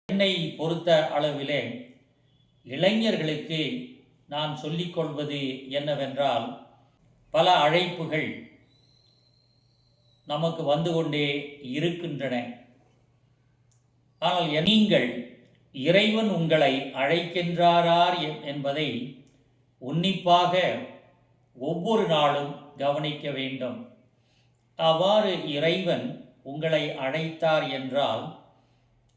என்னை பொறுத்த அளவிலே இளைஞர்களுக்கு நான் சொல்லிக்கொள்வது என்னவென்றால், பல அழைப்புகள் நமக்கு வந்து கொண்டே இருக்கின்றன. ஆனால் நீங்கள் இறைவன் உங்களை அழைக்கின்றார் என்பதை உன்னிப்பாக ஒவ்வொரு நாளும் கவனிக்க வேண்டும். அவ்வாறு இறைவன் உங்களை அழைத்தார் என்றால்,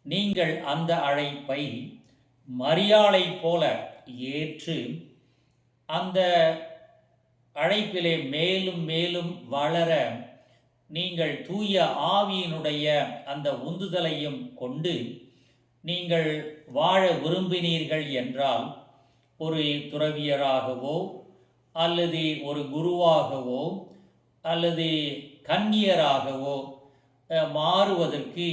நீங்கள் அந்த அழைப்பை மரியாளை போல ஏற்று அந்த அழைப்பிலே மேலும் மேலும் வளர நீங்கள் தூய ஆவியினுடைய அந்த உந்துதலையும் கொண்டு நீங்கள் வாழ விரும்பினீர்கள் என்றால், ஒரு துறவியராகவோ அல்லது ஒரு குருவாகவோ அல்லது கன்னியராகவோ மாறுவதற்கு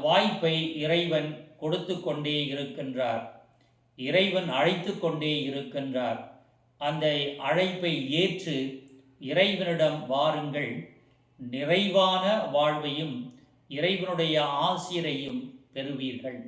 வாய்ப்பை இறைவன் கொடுத்து கொண்டே இருக்கின்றார். இறைவன் அழைத்து கொண்டே இருக்கின்றார். அந்த அழைப்பை ஏற்று இறைவனிடம் வாருங்கள். நிறைவான வாழ்வையும் இறைவனுடைய ஆசிரையும் பெறுவீர்கள்.